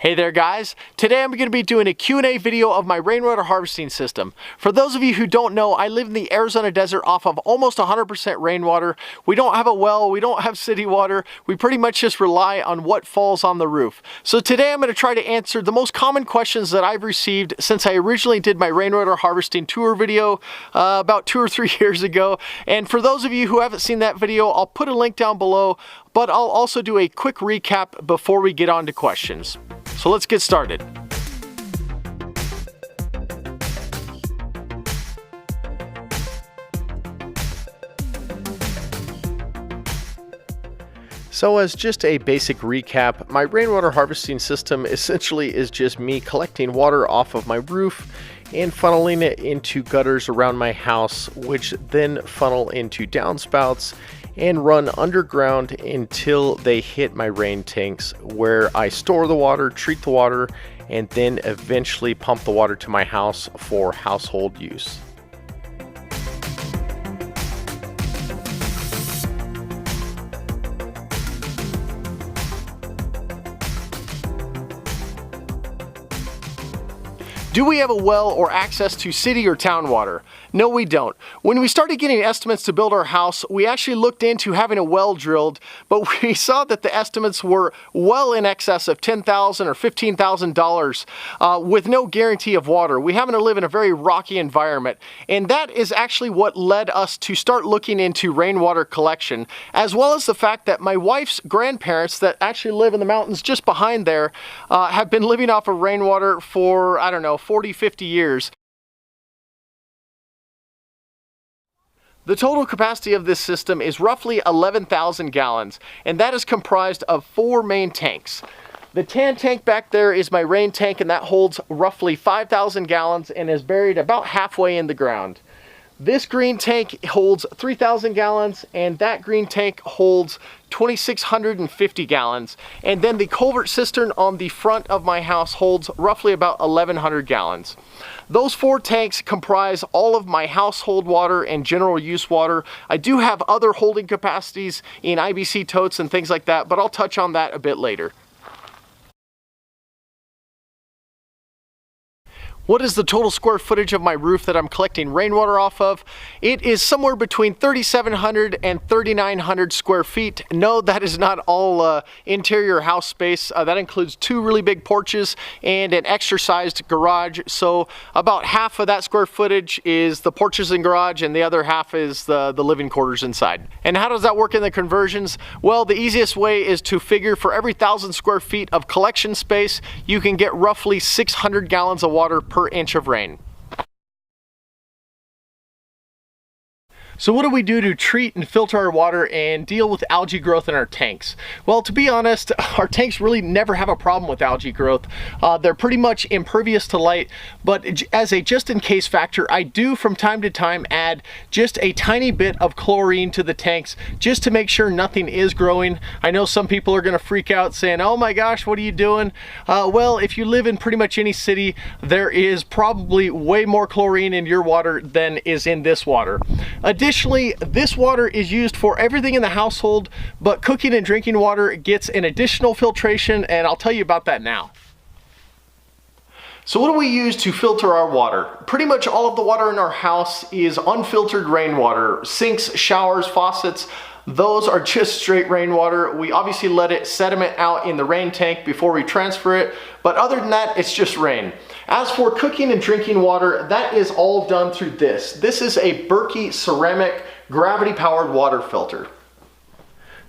Hey there guys, today I'm going to be doing a Q&A video of my rainwater harvesting system. For those of you who don't know, I live in the Arizona desert off of almost 100% rainwater. We don't have a well, we don't have city water, we pretty much just rely on what falls on the roof. So today I'm going to try to answer the most common questions that I've received since I originally did my rainwater harvesting tour video about 2 or 3 years ago. And for those of you who haven't seen that video, I'll put a link down below, but I'll also do a quick recap before we get on to questions. So let's get started. So as just a basic recap, my rainwater harvesting system essentially is just me collecting water off of my roof and funneling it into gutters around my house, which then funnel into downspouts and run underground until they hit my rain tanks, where I store the water, treat the water, and then eventually pump the water to my house for household use. Do we have a well or access to city or town water? No, we don't. When we started getting estimates to build our house, we actually looked into having a well drilled, but we saw that the estimates were well in excess of $10,000 or $15,000 with no guarantee of water. We happen to live in a very rocky environment, and that is actually what led us to start looking into rainwater collection, as well as the fact that my wife's grandparents that actually live in the mountains just behind there have been living off of rainwater for, I don't know, 40, 50 years. The total capacity of this system is roughly 11,000 gallons, and that is comprised of 4 main tanks. The tan tank back there is my rain tank, and that holds roughly 5,000 gallons and is buried about halfway in the ground. This green tank holds 3,000 gallons, and that green tank holds 2,650 gallons. And then the culvert cistern on the front of my house holds roughly about 1,100 gallons. Those 4 tanks comprise all of my household water and general use water. I do have other holding capacities in IBC totes and things like that, but I'll touch on that a bit later. What is the total square footage of my roof that I'm collecting rainwater off of? It is somewhere between 3,700 and 3,900 square feet. No, that is not all interior house space. That includes 2 really big porches and an extra-sized garage. So about half of that square footage is the porches and garage, and the other half is the living quarters inside. And how does that work in the conversions? Well, the easiest way is to figure for every 1,000 square feet of collection space, you can get roughly 600 gallons of water per inch of rain. So what do we do to treat and filter our water and deal with algae growth in our tanks? Well, to be honest, our tanks really never have a problem with algae growth. They're pretty much impervious to light, but as a just-in-case factor, I do from time to time add just a tiny bit of chlorine to the tanks just to make sure nothing is growing. I know some people are going to freak out saying, oh my gosh, what are you doing? Well, if you live in pretty much any city, there is probably way more chlorine in your water than is in this water. Additionally, this water is used for everything in the household, but cooking and drinking water gets an additional filtration, and I'll tell you about that now. So what do we use to filter our water? Pretty much all of the water in our house is unfiltered rainwater. Sinks, showers, faucets, those are just straight rainwater. We obviously let it sediment out in the rain tank before we transfer it, but other than that, it's just rain. As for cooking and drinking water, that is all done through this. This is a Berkey ceramic gravity-powered water filter.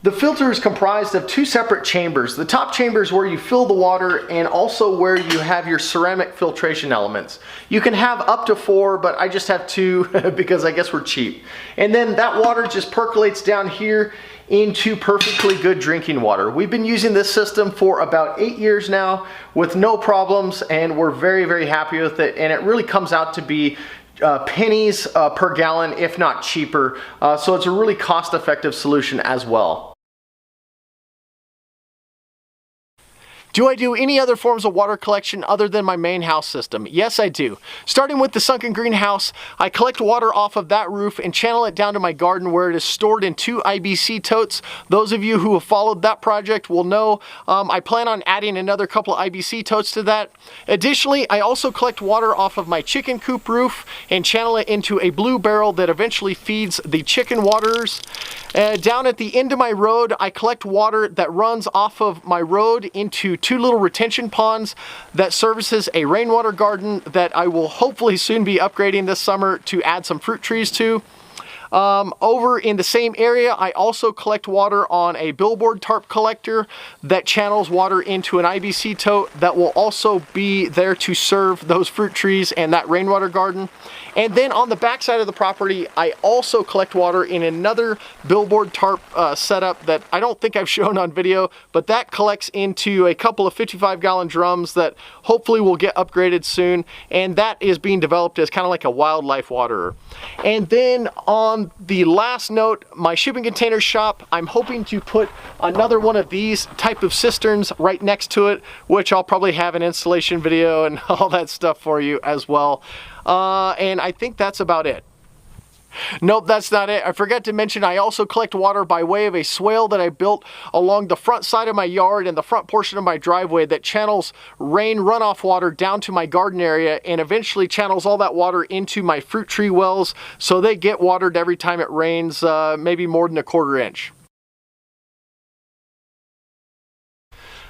The filter is comprised of 2 separate chambers. The top chamber is where you fill the water, and also where you have your ceramic filtration elements. You can have up to 4, but I just have 2 because I guess we're cheap. And then that water just percolates down here into perfectly good drinking water. We've been using this system for about 8 years now with no problems, and we're very, very happy with it. And it really comes out to be pennies per gallon, if not cheaper. So it's a really cost-effective solution as well. Do I do any other forms of water collection other than my main house system? Yes, I do. Starting with the sunken greenhouse, I collect water off of that roof and channel it down to my garden where it is stored in 2 IBC totes. Those of you who have followed that project will know I plan on adding another couple of IBC totes to that. Additionally, I also collect water off of my chicken coop roof and channel it into a blue barrel that eventually feeds the chicken waterers. Down at the end of my road, I collect water that runs off of my road into 2 little retention ponds that services a rainwater garden that I will hopefully soon be upgrading this summer to add some fruit trees to. Over in the same area, I also collect water on a billboard tarp collector that channels water into an IBC tote that will also be there to serve those fruit trees and that rainwater garden. And then on the back side of the property, I also collect water in another billboard tarp setup that I don't think I've shown on video, but that collects into a couple of 55-gallon drums that hopefully will get upgraded soon, and that is being developed as kind of like a wildlife waterer. And then on the last note, my shipping container shop, I'm hoping to put another one of these type of cisterns right next to it, which I'll probably have an installation video and all that stuff for you as well. And I think that's about it. Nope, that's not it. I forgot to mention I also collect water by way of a swale that I built along the front side of my yard and the front portion of my driveway that channels rain runoff water down to my garden area and eventually channels all that water into my fruit tree wells so they get watered every time it rains, maybe more than a 1/4 inch.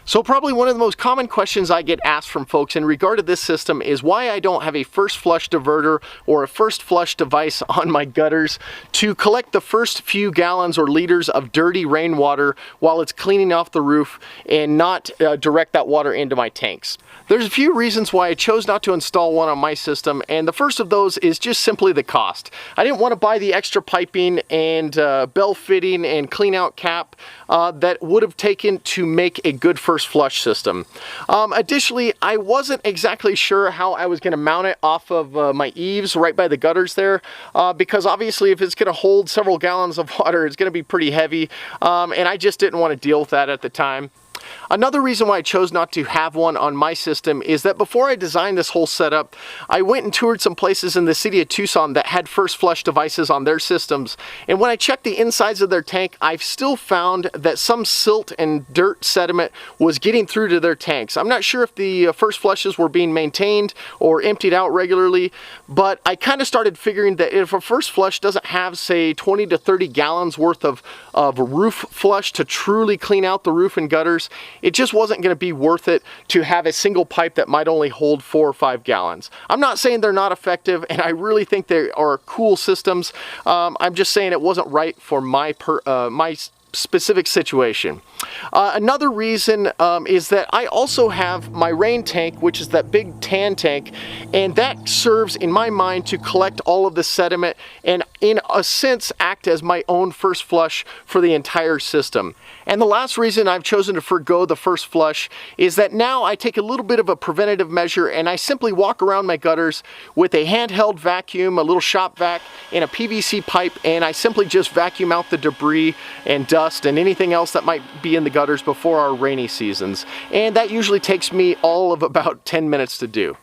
So probably one of the most common questions I get asked from folks in regard to this system is why I don't have a first flush diverter or a first flush device on my gutters to collect the first few gallons or liters of dirty rainwater while it's cleaning off the roof and not direct that water into my tanks. There's a few reasons why I chose not to install one on my system, and the first of those is just simply the cost. I didn't want to buy the extra piping and bell fitting and clean out cap that would have taken to make a good first flush system. Additionally, I wasn't exactly sure how I was going to mount it off of my eaves right by the gutters there, because obviously if it's going to hold several gallons of water, it's going to be pretty heavy, and I just didn't want to deal with that at the time. Another reason why I chose not to have one on my system is that before I designed this whole setup, I went and toured some places in the city of Tucson that had first flush devices on their systems, and when I checked the insides of their tank, I've still found that some silt and dirt sediment was getting through to their tanks. I'm not sure if the first flushes were being maintained or emptied out regularly, but I kind of started figuring that if a first flush doesn't have, say, 20 to 30 gallons worth of roof flush to truly clean out the roof and gutters, it just wasn't going to be worth it to have a single pipe that might only hold 4 or 5 gallons. I'm not saying they're not effective, and I really think they are cool systems. I'm just saying it wasn't right for my specific situation. Another reason is that I also have my rain tank, which is that big tan tank, and that serves in my mind to collect all of the sediment and in a sense act as my own first flush for the entire system. And the last reason I've chosen to forgo the first flush is that now I take a little bit of a preventative measure and I simply walk around my gutters with a handheld vacuum, a little shop vac, and a PVC pipe, and I simply just vacuum out the debris and dust and anything else that might be in the gutters before our rainy seasons. And that usually takes me all of about 10 minutes to do.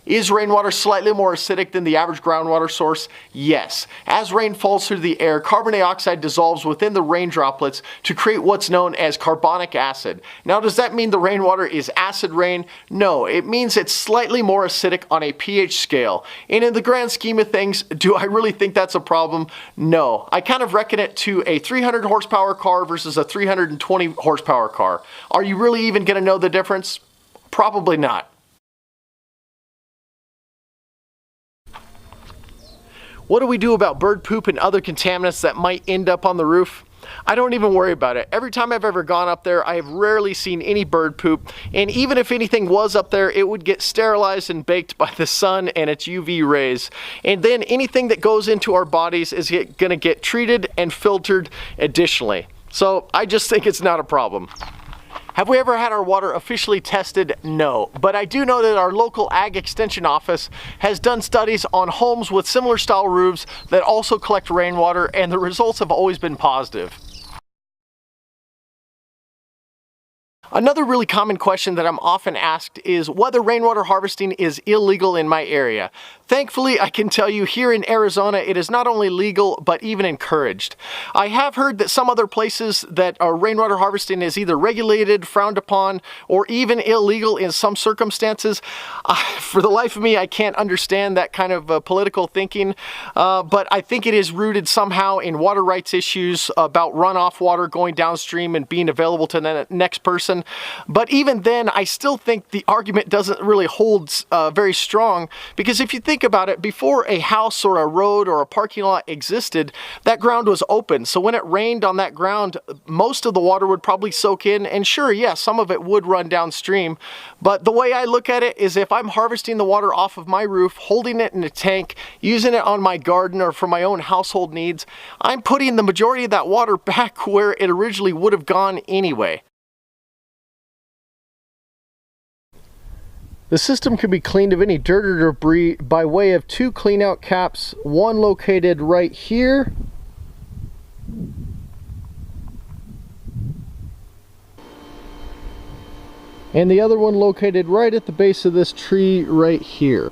Is rainwater slightly more acidic than the average groundwater source? Yes. As rain falls through the air, carbon dioxide dissolves within the rain droplets to create what's known as carbonic acid. Now, does that mean the rainwater is acid rain? No, it means it's slightly more acidic on a pH scale. And in the grand scheme of things, do I really think that's a problem? No. I kind of reckon it to a 300 horsepower car versus a 320 horsepower car. Are you really even going to know the difference? Probably not. What do we do about bird poop and other contaminants that might end up on the roof? I don't even worry about it. Every time I've ever gone up there, I have rarely seen any bird poop, and even if anything was up there, it would get sterilized and baked by the sun and its UV rays. And then anything that goes into our bodies is going to get treated and filtered additionally. So I just think it's not a problem. Have we ever had our water officially tested? No, but I do know that our local ag extension office has done studies on homes with similar style roofs that also collect rainwater, and the results have always been positive. Another really common question that I'm often asked is whether rainwater harvesting is illegal in my area. Thankfully, I can tell you here in Arizona, it is not only legal, but even encouraged. I have heard that some other places that rainwater harvesting is either regulated, frowned upon, or even illegal in some circumstances. For the life of me, I can't understand that kind of political thinking, but I think it is rooted somehow in water rights issues about runoff water going downstream and being available to the next person. But even then, I still think the argument doesn't really hold very strong, because if you think about it, before a house or a road or a parking lot existed, that ground was open. So when it rained on that ground, most of the water would probably soak in, and sure, yes, some of it would run downstream. But the way I look at it is if I'm harvesting the water off of my roof, holding it in a tank, using it on my garden or for my own household needs, I'm putting the majority of that water back where it originally would have gone anyway. The system can be cleaned of any dirt or debris by way of two cleanout caps, one located right here and the other one located right at the base of this tree right here.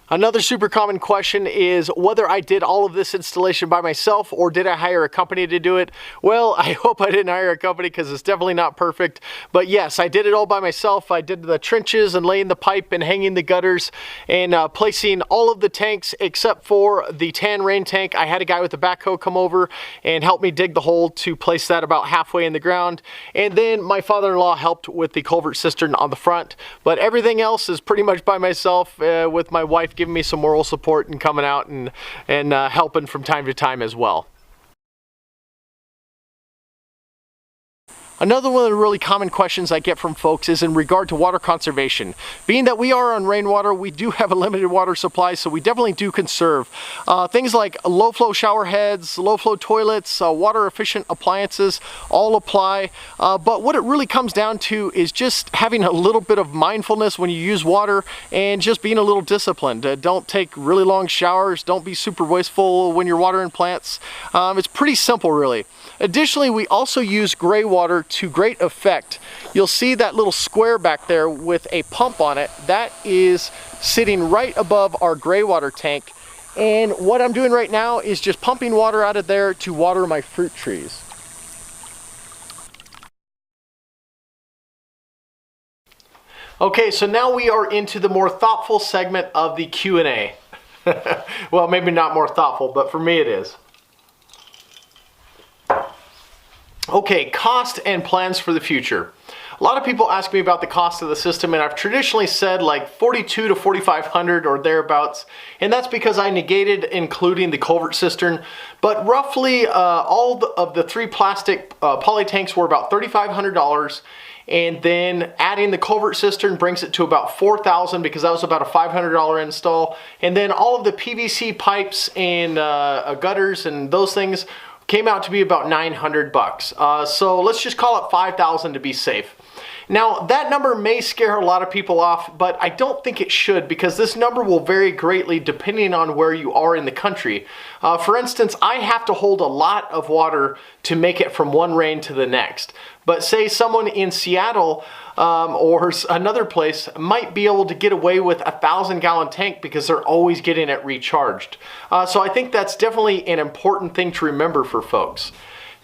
Another super common question is whether I did all of this installation by myself or did I hire a company to do it? Well, I hope I didn't hire a company because it's definitely not perfect. But yes, I did it all by myself. I did the trenches and laying the pipe and hanging the gutters and placing all of the tanks except for the tan rain tank. I had a guy with a backhoe come over and help me dig the hole to place that about halfway in the ground. And then my father-in-law helped with the culvert cistern on the front. But everything else is pretty much by myself with my wife giving me some moral support and coming out and helping from time to time as well. Another one of the really common questions I get from folks is in regard to water conservation. Being that we are on rainwater, we do have a limited water supply, so we definitely do conserve. Things like low flow shower heads, low flow toilets, water efficient appliances all apply. But what it really comes down to is just having a little bit of mindfulness when you use water and just being a little disciplined. Don't take really long showers, don't be super wasteful when you're watering plants. It's pretty simple really. Additionally, we also use Graywater to great effect. You'll see that little square back there with a pump on it. That is sitting right above our Graywater tank. And what I'm doing right now is just pumping water out of there to water my fruit trees. Okay, so now we are into the more thoughtful segment of the Q&A. Well, maybe not more thoughtful, but for me it is. Okay, cost and plans for the future. A lot of people ask me about the cost of the system, and I've traditionally said like $4,200 to $4,500 or thereabouts, and that's because I negated including the culvert cistern. But roughly all of the three plastic poly tanks were about $3,500, and then adding the culvert cistern brings it to about $4,000 because that was about a $500 install, and then all of the PVC pipes and gutters and those things came out to be about $900. So let's just call it $5,000 to be safe. Now that number may scare a lot of people off, but I don't think it should, because this number will vary greatly depending on where you are in the country. For instance, I have to hold a lot of water to make it from one rain to the next. But say someone in Seattle or another place might be able to get away with a 1,000-gallon tank because they're always getting it recharged. So I think that's definitely an important thing to remember for folks.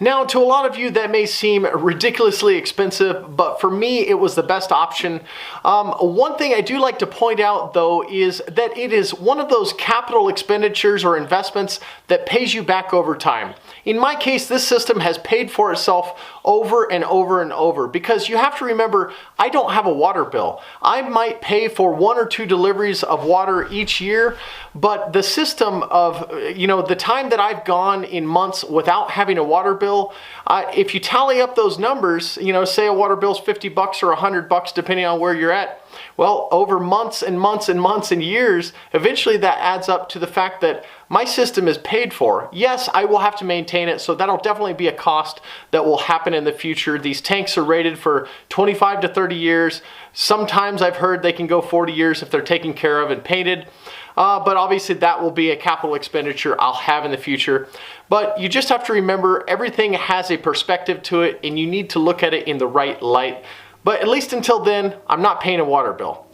Now, to a lot of you that may seem ridiculously expensive, but for me it was the best option. One thing I do like to point out though is that it is one of those capital expenditures or investments that pays you back over time. In my case, this system has paid for itself over and over and over, because you have to remember, I don't have a water bill. I might pay for 1 or 2 deliveries of water each year, but the system of, the time that I've gone in months without having a water bill, if you tally up those numbers, say a water bill's $50 or $100 depending on where you're at, well, over months and months and months and years, eventually that adds up to the fact that my system is paid for. Yes, I will have to maintain it, so that'll definitely be a cost that will happen in the future. These tanks are rated for 25 to 30 years. Sometimes I've heard they can go 40 years if they're taken care of and painted. but obviously that will be a capital expenditure I'll have in the future. But you just have to remember everything has a perspective to it, and you need to look at it in the right light. But at least until then, I'm not paying a water bill.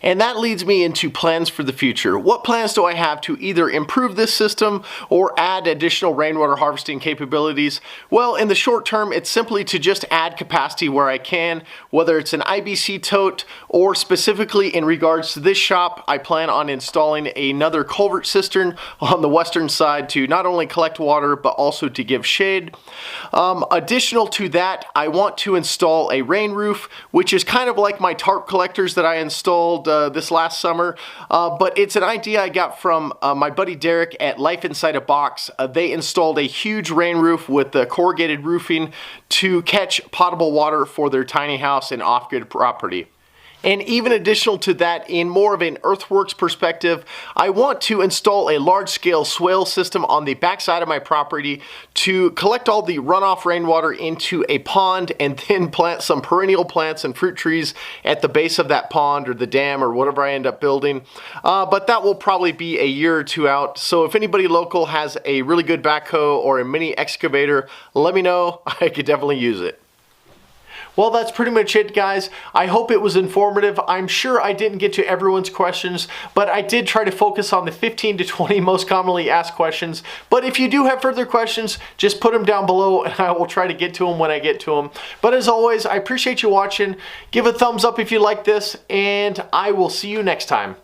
And that leads me into plans for the future. What plans do I have to either improve this system or add additional rainwater harvesting capabilities? Well, in the short term, it's simply to just add capacity where I can, whether it's an IBC tote or specifically in regards to this shop, I plan on installing another culvert cistern on the western side to not only collect water, but also to give shade. Additional to that, I want to install a rain roof, which is kind of like my tarp collectors that I installed this last summer, but it's an idea I got from my buddy Derek at Life Inside a Box. They installed a huge rain roof with the corrugated roofing to catch potable water for their tiny house and off-grid property. And even additional to that, in more of an earthworks perspective, I want to install a large-scale swale system on the backside of my property to collect all the runoff rainwater into a pond and then plant some perennial plants and fruit trees at the base of that pond or the dam or whatever I end up building. But that will probably be a year or two out. So if anybody local has a really good backhoe or a mini excavator, let me know. I could definitely use it. Well, that's pretty much it, guys. I hope it was informative. I'm sure I didn't get to everyone's questions, but I did try to focus on the 15 to 20 most commonly asked questions. But if you do have further questions, just put them down below and I will try to get to them when I get to them. But as always, I appreciate you watching. Give a thumbs up if you like this, and I will see you next time.